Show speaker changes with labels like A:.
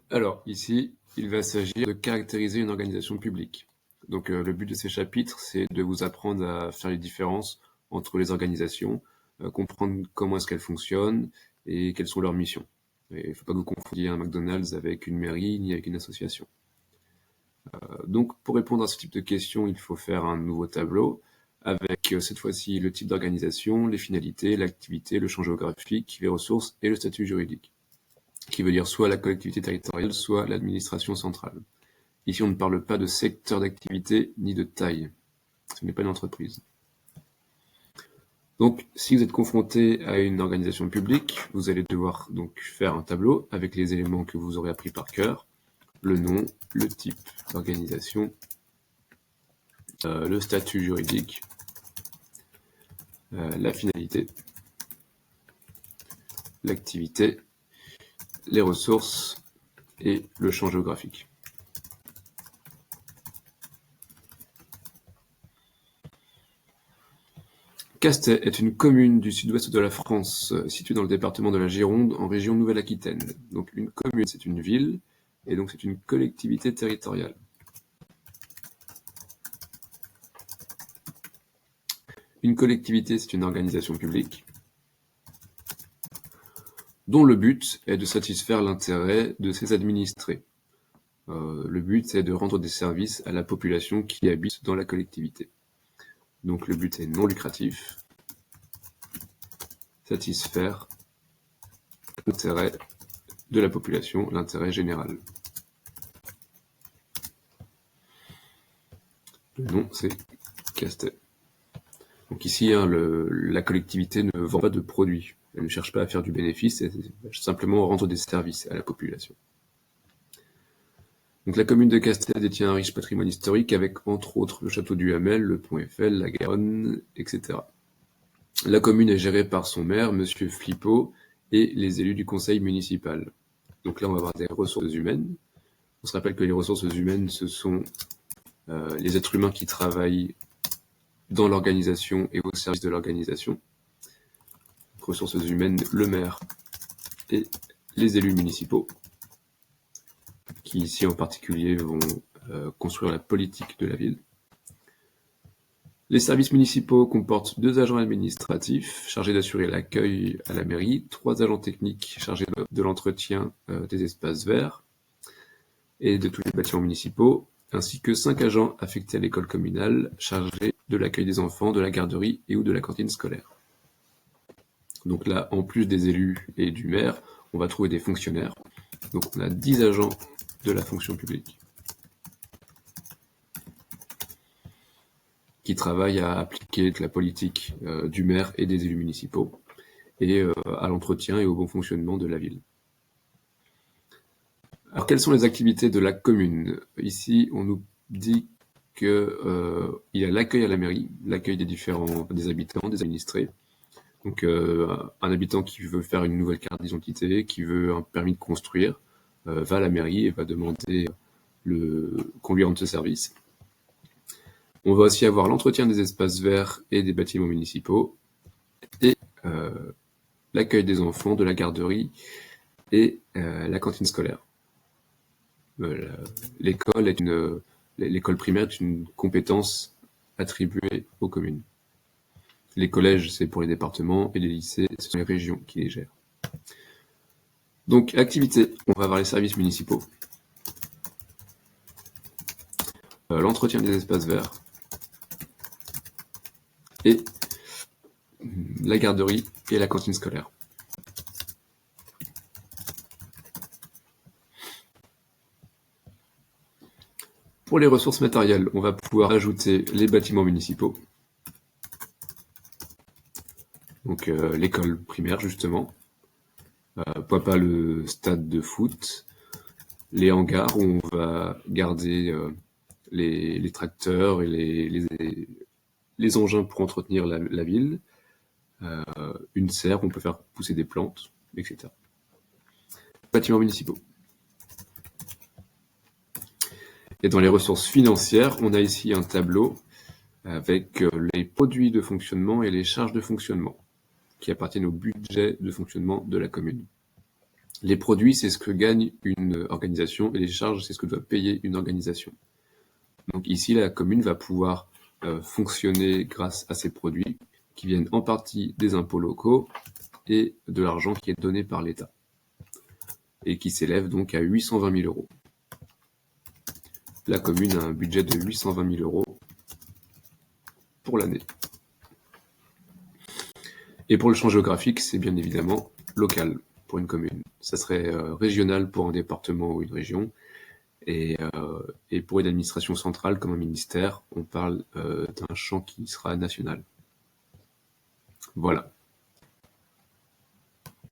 A: Alors, ici, il va s'agir de caractériser une organisation publique. Donc, le but de ces chapitres, c'est de vous apprendre à faire les différences entre les organisations, comprendre comment est-ce qu'elles fonctionnent et quelles sont leurs missions. Et il ne faut pas que vous confondiez un McDonald's avec une mairie ni avec une association. Donc, pour répondre à ce type de questions, il faut faire un nouveau tableau avec cette fois-ci le type d'organisation, les finalités, l'activité, le champ géographique, les ressources et le statut juridique, qui veut dire soit la collectivité territoriale, soit l'administration centrale. Ici, on ne parle pas de secteur d'activité ni de taille. Ce n'est pas une entreprise. Donc, si vous êtes confronté à une organisation publique, vous allez devoir donc faire un tableau avec les éléments que vous aurez appris par cœur, le nom, le type d'organisation, le statut juridique, la finalité, l'activité, les ressources et le champ géographique. Castet est une commune du sud-ouest de la France, située dans le département de la Gironde, en région Nouvelle-Aquitaine. Donc une commune, c'est une ville, et donc c'est une collectivité territoriale. Une collectivité, c'est une organisation publique, dont le but est de satisfaire l'intérêt de ses administrés. Le but, c'est de rendre des services à la population qui habite dans la collectivité. Donc le but est non lucratif, satisfaire l'intérêt de la population, l'intérêt général. Le nom, c'est Castet. Donc ici, la collectivité ne vend pas de produits. Elle ne cherche pas à faire du bénéfice, elle cherche simplement à rendre des services à la population. Donc la commune de Castet détient un riche patrimoine historique avec entre autres le château du Hamel, le pont Eiffel, la Garonne, etc. La commune est gérée par son maire, Monsieur Flippo, et les élus du conseil municipal. Donc là, on va avoir des ressources humaines. On se rappelle que les ressources humaines, ce sont les êtres humains qui travaillent dans l'organisation et au service de l'organisation. Ressources humaines, le maire et les élus municipaux, qui ici en particulier vont construire la politique de la ville. Les services municipaux comportent 2 agents administratifs chargés d'assurer l'accueil à la mairie, 3 agents techniques chargés de l'entretien des espaces verts et de tous les bâtiments municipaux, ainsi que 5 agents affectés à l'école communale chargés de l'accueil des enfants, de la garderie et ou de la cantine scolaire. Donc là, en plus des élus et du maire, on va trouver des fonctionnaires. Donc on a 10 agents de la fonction publique qui travaillent à appliquer la politique du maire et des élus municipaux et à l'entretien et au bon fonctionnement de la ville. Alors quelles sont les activités de la commune? Ici, on nous dit qu'il y a l'accueil à la mairie, l'accueil des habitants, des administrés. Donc un habitant qui veut faire une nouvelle carte d'identité, qui veut un permis de construire, va à la mairie et va demander qu'on lui rende ce service. On va aussi avoir l'entretien des espaces verts et des bâtiments municipaux et l'accueil des enfants, de la garderie et la cantine scolaire. L'école primaire est une compétence attribuée aux communes. Les collèges, c'est pour les départements et les lycées, ce sont les régions qui les gèrent. Donc, activité, on va avoir les services municipaux, l'entretien des espaces verts et la garderie et la cantine scolaire. Pour les ressources matérielles, on va pouvoir ajouter les bâtiments municipaux, donc l'école primaire justement, pourquoi pas le stade de foot, les hangars où on va garder les tracteurs et les engins pour entretenir la ville, une serre où on peut faire pousser des plantes, etc. Bâtiments municipaux. Et dans les ressources financières, on a ici un tableau avec les produits de fonctionnement et les charges de fonctionnement qui appartiennent au budget de fonctionnement de la commune. Les produits, c'est ce que gagne une organisation, et les charges, c'est ce que doit payer une organisation. Donc ici, la commune va pouvoir fonctionner grâce à ces produits, qui viennent en partie des impôts locaux et de l'argent qui est donné par l'État, et qui s'élève donc à 820 000 euros. La commune a un budget de 820 000 euros pour l'année. Et pour le champ géographique, c'est bien évidemment local pour une commune. Ça serait régional pour un département ou une région. Et pour une administration centrale comme un ministère, on parle d'un champ qui sera national. Voilà.